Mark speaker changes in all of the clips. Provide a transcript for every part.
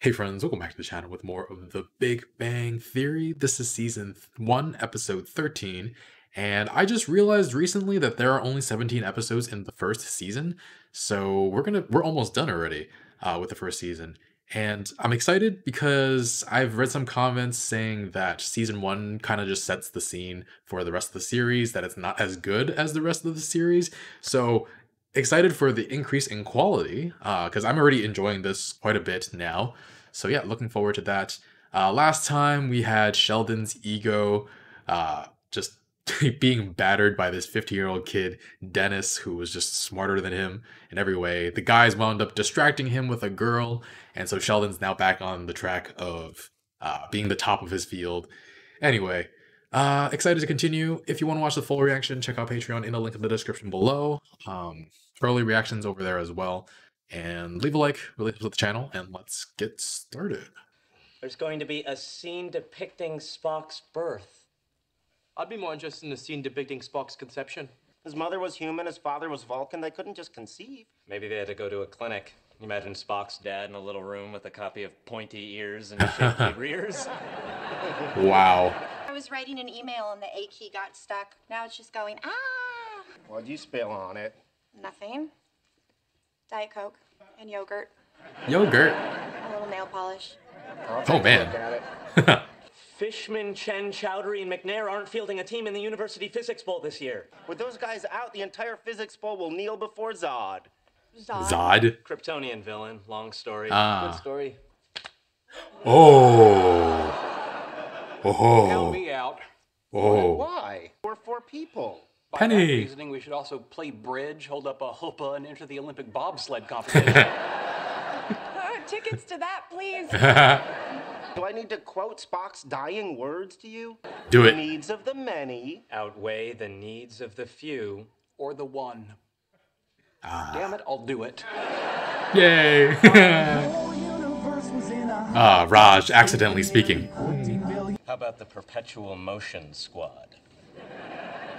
Speaker 1: Hey friends, welcome back to the channel with more of the Big Bang Theory. This is season 1, episode 13, and I just realized recently that there are only 17 episodes in the first season, so we're almost done already with the first season. And I'm excited because I've read some comments saying that season 1 kind of just sets the scene for the rest of the series, that it's not as good as the rest of the series. So excited for the increase in quality because I'm already enjoying this quite a bit now. So yeah, looking forward to that. Last time we had Sheldon's ego just being battered by this 15-year-old kid, Dennis, who was just smarter than him in every way. The guys wound up distracting him with a girl, and so Sheldon's now back on the track of being the top of his field. Anyway, excited to continue. If you want to watch the full reaction, check out Patreon in the link in the description below. Early reactions over there as well. And leave a like, really helps with the channel, and let's get started.
Speaker 2: There's going to be a scene depicting Spock's birth.
Speaker 3: I'd be more interested in a scene depicting Spock's conception.
Speaker 4: His mother was human, his father was Vulcan. They couldn't just conceive.
Speaker 2: Maybe they had to go to a clinic. Imagine Spock's dad in a little room with a copy of Pointy Ears and Shaky Rears.
Speaker 1: Wow.
Speaker 5: I was writing an email and the A key got stuck. Now it's just going, ah!
Speaker 4: What'd you spill on it?
Speaker 5: Nothing. Diet Coke and yogurt.
Speaker 1: Yogurt?
Speaker 5: A little nail polish.
Speaker 1: Oh man.
Speaker 4: Look at it.
Speaker 2: Fishman, Chen, Chowdhury, and McNair aren't fielding a team in the University Physics Bowl this year.
Speaker 4: With those guys out, the entire physics bowl will kneel before Zod.
Speaker 1: Zod?
Speaker 2: Kryptonian villain, long story.
Speaker 3: Good story.
Speaker 1: Oh.
Speaker 3: Count
Speaker 1: Oh.
Speaker 3: me out.
Speaker 1: Oh.
Speaker 4: Why? We're 4 people.
Speaker 3: By
Speaker 1: Penny.
Speaker 3: that reasoning, we should also play bridge, hold up a chuppah, and enter the Olympic bobsled competition.
Speaker 5: Tickets to that, please.
Speaker 4: Do I need to quote Spock's dying words to you?
Speaker 1: Do
Speaker 4: The
Speaker 1: it.
Speaker 4: needs of the many.
Speaker 2: Outweigh the needs of the few.
Speaker 3: Or the one. Damn it, I'll do it.
Speaker 1: Yay. Raj accidentally speaking.
Speaker 2: How about the Perpetual Motion Squad?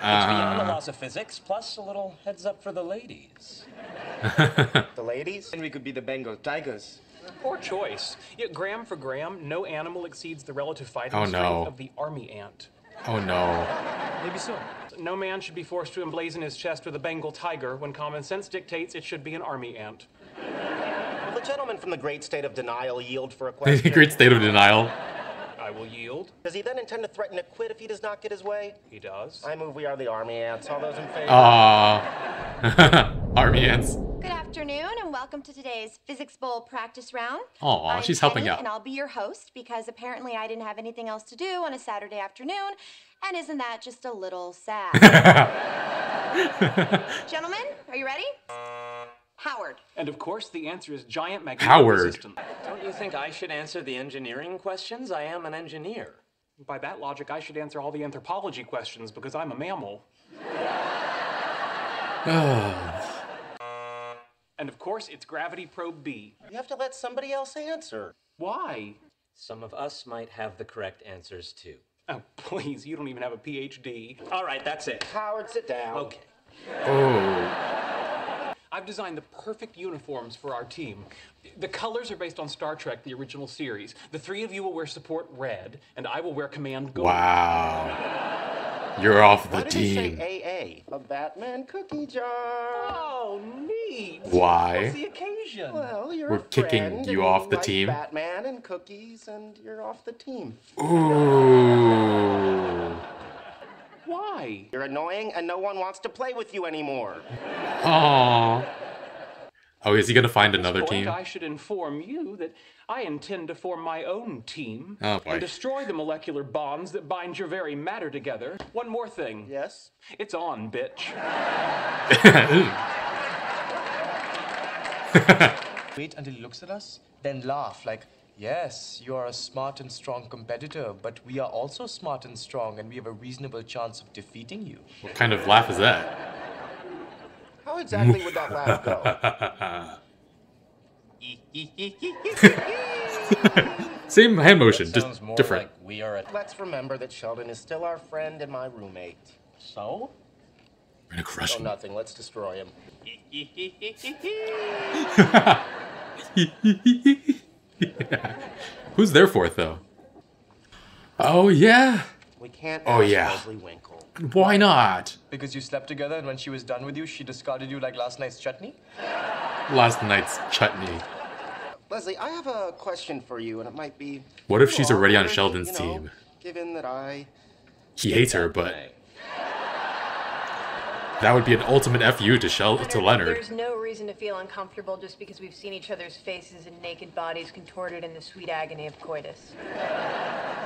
Speaker 2: It's beyond the laws of physics, plus a little heads up for the ladies.
Speaker 4: The ladies?
Speaker 6: And we could be the Bengal Tigers.
Speaker 3: Poor choice. Yet, gram for gram, no animal exceeds the relative fighting
Speaker 1: Oh,
Speaker 3: strength
Speaker 1: no.
Speaker 3: of the army ant.
Speaker 1: Oh no.
Speaker 3: Maybe so. No man should be forced to emblazon his chest with a Bengal tiger when common sense dictates it should be an army ant.
Speaker 4: Will the gentleman from the great state of denial yield for a question?
Speaker 1: Great state of denial.
Speaker 3: I will yield.
Speaker 4: Does he then intend to threaten to quit if he does not get his way?
Speaker 3: He does.
Speaker 4: I move we are the army ants. All those in favor?
Speaker 1: Army ants.
Speaker 5: Good afternoon and welcome to today's Physics Bowl practice round.
Speaker 1: Aw,
Speaker 5: I'm
Speaker 1: she's helping
Speaker 5: Penny,
Speaker 1: out.
Speaker 5: And I'll be your host because apparently I didn't have anything else to do on a Saturday afternoon. And isn't that just a little sad? Gentlemen, are you ready? Howard.
Speaker 3: And of course, the answer is giant magnetic
Speaker 1: Howard.
Speaker 3: resistance.
Speaker 2: Don't you think I should answer the engineering questions? I am an engineer.
Speaker 3: By that logic, I should answer all the anthropology questions because I'm a mammal. And of course, it's Gravity Probe B.
Speaker 4: You have to let somebody else answer.
Speaker 3: Why?
Speaker 2: Some of us might have the correct answers too.
Speaker 3: Oh, please, you don't even have a PhD.
Speaker 2: All right, that's it.
Speaker 4: Howard, sit down.
Speaker 2: Okay.
Speaker 1: Oh.
Speaker 3: I've designed the perfect uniforms for our team. The colors are based on Star Trek, the original series. The 3 of you will wear support red, and I will wear command gold.
Speaker 1: Wow. You're off the
Speaker 4: Why did you
Speaker 1: team.
Speaker 4: say AA? A Batman cookie jar.
Speaker 3: Oh, neat.
Speaker 1: Why?
Speaker 3: What's the occasion?
Speaker 4: Well, you're
Speaker 1: We're
Speaker 4: a
Speaker 1: kicking
Speaker 4: friend,
Speaker 1: you
Speaker 4: and
Speaker 1: off the
Speaker 4: like
Speaker 1: team.
Speaker 4: Batman and cookies, and you're off the team.
Speaker 1: Ooh.
Speaker 3: Why?
Speaker 4: You're annoying, and no one wants to play with you anymore.
Speaker 1: Aww. Oh, is he gonna find another
Speaker 3: At this point,
Speaker 1: team?
Speaker 3: I should inform you that I intend to form my own team
Speaker 1: Oh, boy.
Speaker 3: and destroy the molecular bonds that bind your very matter together. One more thing.
Speaker 4: Yes?
Speaker 3: It's on, bitch.
Speaker 6: Wait until he looks at us, then laugh like, yes, you are a smart and strong competitor, but we are also smart and strong, and we have a reasonable chance of defeating you.
Speaker 1: What kind of laugh is that?
Speaker 4: How exactly would that laugh go?
Speaker 1: Same hand motion,
Speaker 2: Sounds
Speaker 1: just
Speaker 2: more
Speaker 1: different.
Speaker 2: like we are a...
Speaker 4: Let's remember that Sheldon is still our friend and my roommate.
Speaker 2: So?
Speaker 1: We're gonna crush
Speaker 4: Oh,
Speaker 1: him.
Speaker 4: nothing. Let's destroy him.
Speaker 1: Who's their fourth, though? Oh, yeah.
Speaker 4: We can't
Speaker 1: Oh,
Speaker 4: ask
Speaker 1: yeah.
Speaker 4: Leslie Winkle.
Speaker 1: Why not?
Speaker 6: Because you slept together and when she was done with you, she discarded you like last night's chutney?
Speaker 1: Last night's chutney.
Speaker 4: Leslie, I have a question for you, and it might be...
Speaker 1: What if she's already on
Speaker 4: awkward,
Speaker 1: Sheldon's
Speaker 4: you know,
Speaker 1: team?
Speaker 4: Given that I...
Speaker 1: He hates her, but that would be an ultimate FU to Leonard.
Speaker 7: There's no reason to feel uncomfortable just because we've seen each other's faces and naked bodies contorted in the sweet agony of coitus.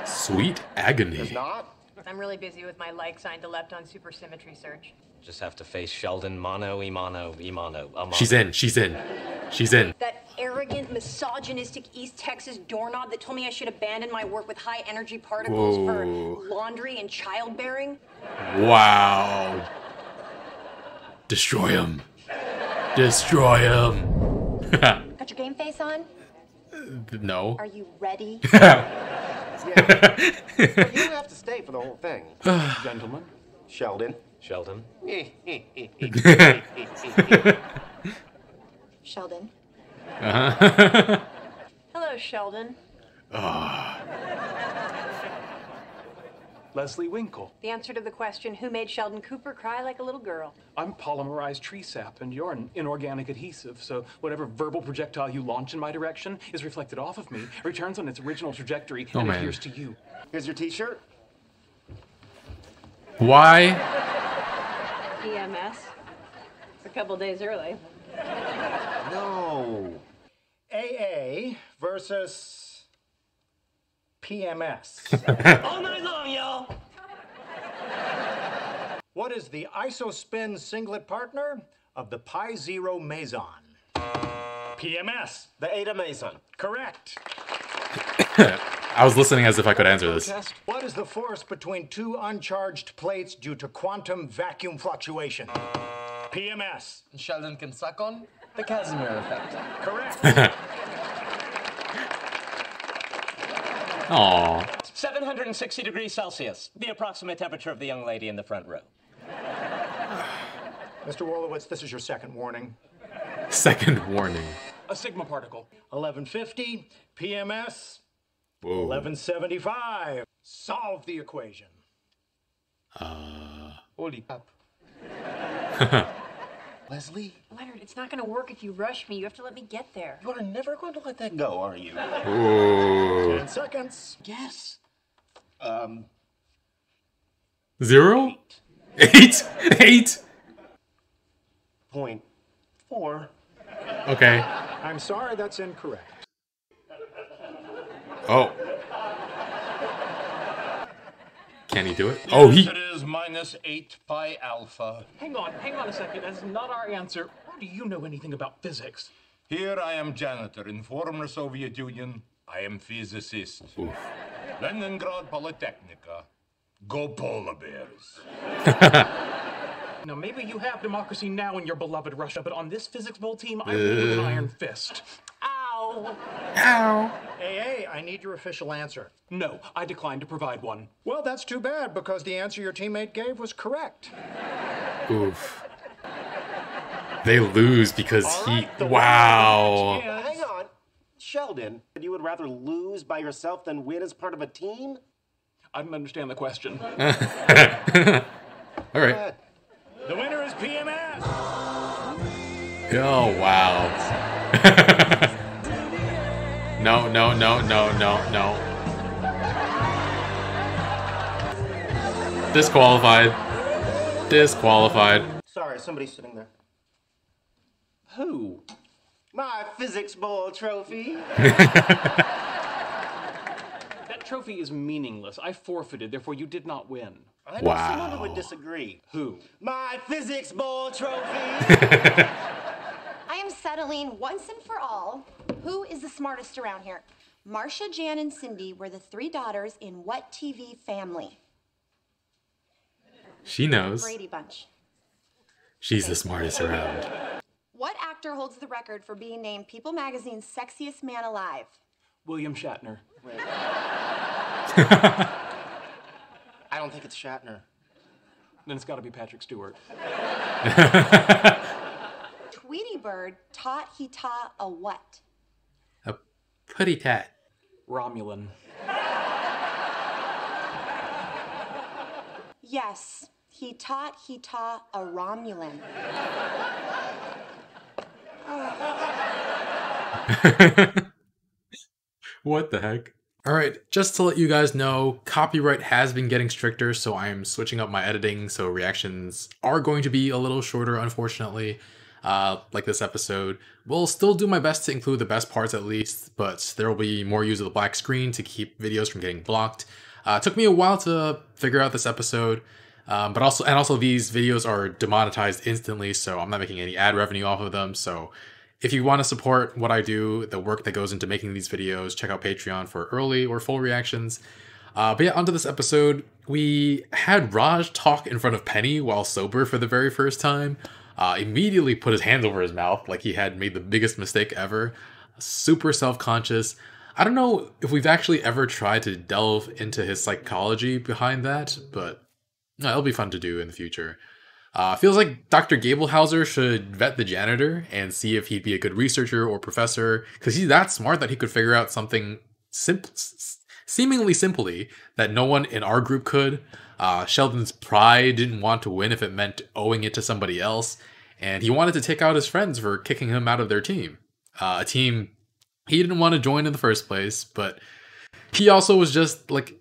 Speaker 1: Sweet agony.
Speaker 4: Does not?
Speaker 7: I'm really busy with my like sign to left on supersymmetry search.
Speaker 2: Just have to face Sheldon mano, imano, amano.
Speaker 1: She's in. She's in. She's in.
Speaker 7: That arrogant, misogynistic East Texas doorknob that told me I should abandon my work with high energy particles for laundry and childbearing.
Speaker 1: Wow. Destroy him. Destroy him.
Speaker 5: Got your game face on?
Speaker 1: No.
Speaker 5: Are you ready?
Speaker 4: But you don't have to stay for the whole thing.
Speaker 3: Gentlemen.
Speaker 4: Sheldon.
Speaker 2: Sheldon.
Speaker 5: Sheldon.
Speaker 7: Hello, Sheldon.
Speaker 3: Leslie Winkle.
Speaker 7: The answer to the question, who made Sheldon Cooper cry like a little girl?
Speaker 3: I'm polymerized tree sap, and you're an inorganic adhesive, so whatever verbal projectile you launch in my direction is reflected off of me, returns on its original trajectory, and
Speaker 1: man.
Speaker 3: adheres to you.
Speaker 4: Here's your t-shirt.
Speaker 1: Why?
Speaker 7: PMS. It's a couple days early.
Speaker 4: No.
Speaker 8: AA versus PMS.
Speaker 2: All night long, y'all.
Speaker 8: What is the isospin singlet partner of the pi zero meson? PMS.
Speaker 4: The Ada Mason.
Speaker 8: Correct.
Speaker 1: I was listening as if I could answer this.
Speaker 8: What is the force between two uncharged plates due to quantum vacuum fluctuation? PMS.
Speaker 6: Sheldon can suck on the Casimir effect.
Speaker 8: Correct.
Speaker 1: Aww.
Speaker 2: 760 degrees Celsius, the approximate temperature of the young lady in the front row.
Speaker 8: Mr. Wolowitz, this is your second warning.
Speaker 1: Second warning.
Speaker 3: A sigma particle.
Speaker 8: 1150, PMS,
Speaker 1: Whoa.
Speaker 8: 1175. Solve the equation.
Speaker 6: Holy crap.
Speaker 4: Leslie,
Speaker 7: Leonard, it's not going to work if you rush me. You have to let me get there.
Speaker 4: you are never going to let that go, are you?
Speaker 1: Ooh.
Speaker 8: 10 seconds.
Speaker 4: Yes.
Speaker 1: 0? 8? 8?
Speaker 4: 0.4.
Speaker 1: Okay.
Speaker 8: I'm sorry, that's incorrect.
Speaker 1: Oh. Can he do it? Oh, he...
Speaker 9: It is minus 8 pi alpha.
Speaker 3: Hang on a second. That's not our answer. How do you know anything about physics?
Speaker 9: Here I am janitor in former Soviet Union. I am physicist. Leningrad Polytechnica. Go polar bears.
Speaker 3: Now, maybe you have democracy now in your beloved Russia, but on this physics bowl team, I rule with an iron fist. Ow!
Speaker 1: Ow.
Speaker 8: AA, I need your official answer.
Speaker 3: No, I decline to provide one.
Speaker 8: Well, that's too bad, because the answer your teammate gave was correct.
Speaker 1: Oof. They lose because he...
Speaker 8: the
Speaker 1: Wow.
Speaker 4: Hang on. Sheldon, you would rather lose by yourself than win as part of a team?
Speaker 3: I don't understand the question.
Speaker 1: All right.
Speaker 8: The winner is PMS.
Speaker 1: Oh, wow. No. Disqualified.
Speaker 4: Sorry, somebody's sitting there.
Speaker 3: Who?
Speaker 4: My physics bowl trophy.
Speaker 3: That trophy is meaningless. I forfeited, therefore you did not win.
Speaker 4: I know
Speaker 1: Wow.
Speaker 4: someone who would disagree.
Speaker 3: Who?
Speaker 4: My physics bowl trophy.
Speaker 5: I am settling once and for all who is the smartest around here. Marcia, Jan, and Cindy were the three daughters in what TV family?
Speaker 1: She knows.
Speaker 5: Brady Bunch.
Speaker 1: She's the smartest around.
Speaker 5: What actor holds the record for being named People Magazine's sexiest man alive?
Speaker 3: William Shatner.
Speaker 4: I don't think it's Shatner.
Speaker 3: Then it's got to be Patrick Stewart.
Speaker 5: Tweety Bird taught he taught a what?
Speaker 1: A putty tat.
Speaker 3: Romulan.
Speaker 5: Yes, he taught a Romulan.
Speaker 1: What the heck? Alright, just to let you guys know, copyright has been getting stricter, so I'm switching up my editing, so reactions are going to be a little shorter, unfortunately, like this episode. We'll still do my best to include the best parts at least, but there will be more use of the black screen to keep videos from getting blocked. It took me a while to figure out this episode, but also these videos are demonetized instantly, so I'm not making any ad revenue off of them, so if you want to support what I do, the work that goes into making these videos, check out Patreon for early or full reactions. But yeah, onto this episode. We had Raj talk in front of Penny while sober for the very first time. Immediately put his hands over his mouth like he had made the biggest mistake ever. Super self-conscious. I don't know if we've actually ever tried to delve into his psychology behind that, but no, it'll be fun to do in the future. Feels like Dr. Gablehauser should vet the janitor and see if he'd be a good researcher or professor, because he's that smart that he could figure out something seemingly simply that no one in our group could. Sheldon's pride didn't want to win if it meant owing it to somebody else, and he wanted to take out his friends for kicking him out of their team. A team he didn't want to join in the first place, but he also was just, like,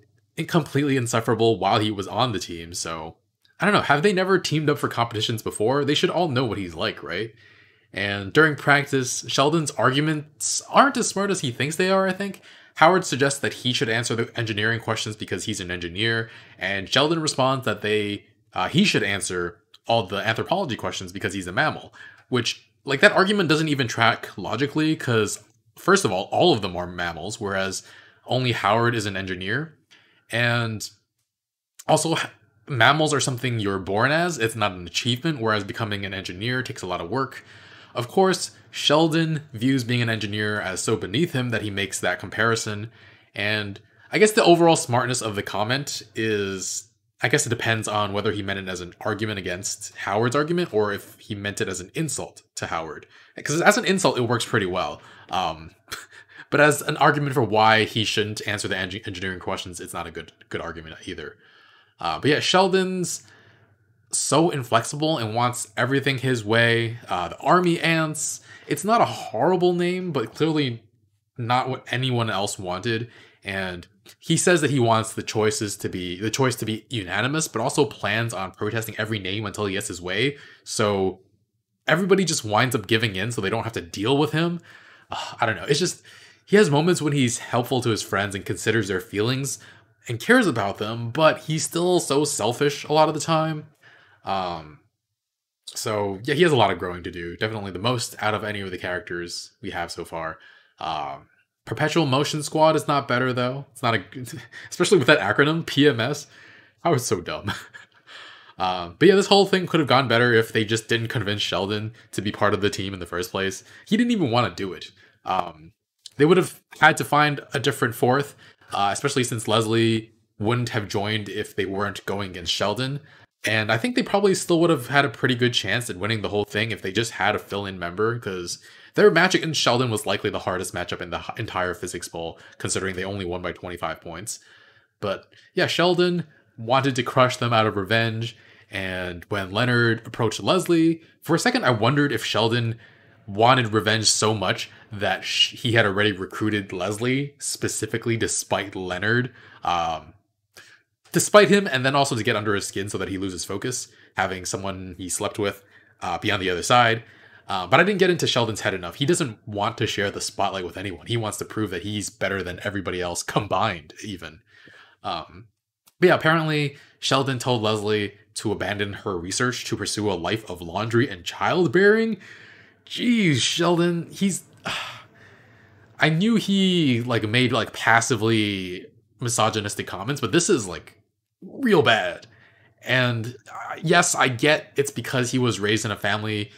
Speaker 1: completely insufferable while he was on the team, so I don't know, have they never teamed up for competitions before? They should all know what he's like, right? And during practice, Sheldon's arguments aren't as smart as he thinks they are, I think. Howard suggests that he should answer the engineering questions because he's an engineer, and Sheldon responds that he should answer all the anthropology questions because he's a mammal. Which, like, that argument doesn't even track logically, because, first of all of them are mammals, whereas only Howard is an engineer. And also, mammals are something you're born as, it's not an achievement, whereas becoming an engineer takes a lot of work. Of course, Sheldon views being an engineer as so beneath him that he makes that comparison, and I guess the overall smartness of the comment is, I guess it depends on whether he meant it as an argument against Howard's argument, or if he meant it as an insult to Howard. Because as an insult, it works pretty well. But as an argument for why he shouldn't answer the engineering questions, it's not a good argument either. But yeah, Sheldon's so inflexible and wants everything his way. The Army Ants, it's not a horrible name, but clearly not what anyone else wanted. And he says that he wants the choice to be unanimous, but also plans on protesting every name until he gets his way. So everybody just winds up giving in so they don't have to deal with him. I don't know. It's just, he has moments when he's helpful to his friends and considers their feelings and cares about them, but he's still so selfish a lot of the time. So yeah, he has a lot of growing to do. Definitely the most out of any of the characters we have so far. Perpetual Motion Squad is not better though. It's not especially with that acronym, PMS. I was so dumb. But yeah, this whole thing could have gone better if they just didn't convince Sheldon to be part of the team in the first place. He didn't even want to do it. They would have had to find a different fourth. Especially since Leslie wouldn't have joined if they weren't going against Sheldon. And I think they probably still would have had a pretty good chance at winning the whole thing if they just had a fill-in member, because their match against Sheldon was likely the hardest matchup in the entire Physics Bowl, considering they only won by 25 points. But yeah, Sheldon wanted to crush them out of revenge, and when Leonard approached Leslie, for a second I wondered if Sheldon wanted revenge so much that he had already recruited Leslie specifically despite Leonard, despite him, and then also to get under his skin so that he loses focus, having someone he slept with be on the other side. But I didn't get into Sheldon's head enough. He doesn't want to share the spotlight with anyone. He wants to prove that he's better than everybody else combined, even. But yeah, apparently Sheldon told Leslie to abandon her research to pursue a life of laundry and childbearing. Jeez, Sheldon, I knew he, like, made, like, passively misogynistic comments, but this is, like, real bad. And yes, I get it's because he was raised in a family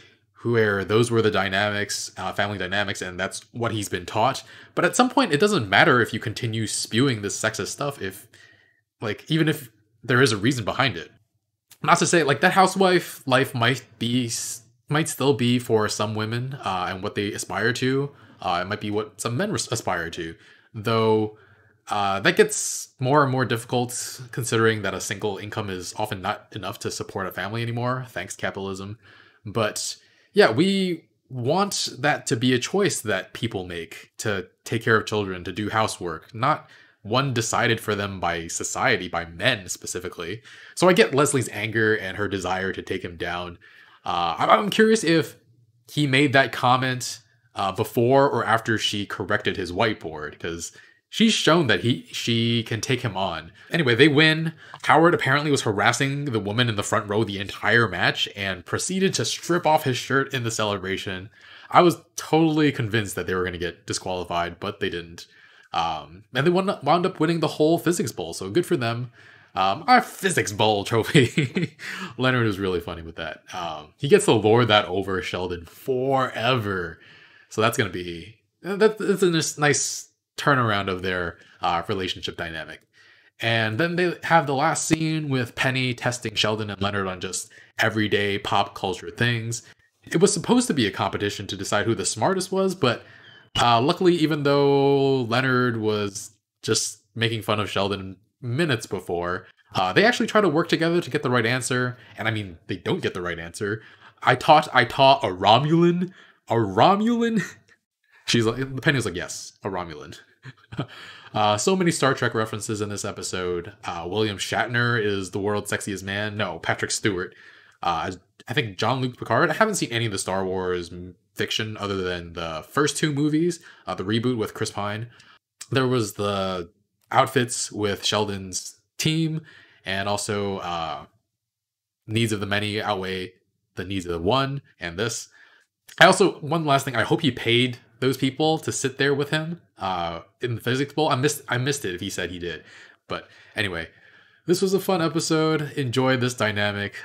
Speaker 1: where those were the dynamics, family dynamics, and that's what he's been taught. But at some point, it doesn't matter if you continue spewing this sexist stuff even if there is a reason behind it. Not to say, like, that housewife life might still be for some women and what they aspire to. It might be what some men aspire to. though that gets more and more difficult considering that a single income is often not enough to support a family anymore, thanks capitalism. But yeah, we want that to be a choice that people make to take care of children, to do housework, not one decided for them by society, by men specifically. So I get Leslie's anger and her desire to take him down. I'm curious if he made that comment before or after she corrected his whiteboard, because she's shown that she can take him on. Anyway, they win. Howard apparently was harassing the woman in the front row the entire match and proceeded to strip off his shirt in the celebration. I was totally convinced that they were going to get disqualified, but they didn't. And they wound up winning the whole physics bowl, so good for them. Our physics bowl trophy. Leonard was really funny with that. He gets to lord that over Sheldon forever. So that's going to be... That's a nice turnaround of their relationship dynamic. And then they have the last scene with Penny testing Sheldon and Leonard on just everyday pop culture things. It was supposed to be a competition to decide who the smartest was, but luckily, even though Leonard was just making fun of Sheldon minutes before, they actually try to work together to get the right answer. And I mean, they don't get the right answer. I taught a Romulan. A Romulan? Penny was like, yes, a Romulan. So many Star Trek references in this episode. William Shatner is the world's sexiest man. No, Patrick Stewart. I think Jean-Luc Picard. I haven't seen any of the Star Wars fiction other than the first two movies, the reboot with Chris Pine. There was the outfits with Sheldon's team, and also needs of the many outweigh the needs of the one, and this. One last thing, I hope he paid those people to sit there with him in the physics bowl. I missed it if he said he did. But anyway, this was a fun episode. Enjoyed this dynamic.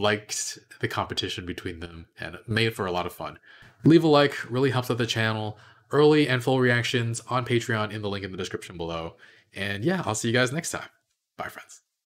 Speaker 1: Liked the competition between them, and made for a lot of fun. Leave a like, really helps out the channel. Early and full reactions on Patreon in the link in the description below. And yeah, I'll see you guys next time. Bye, friends.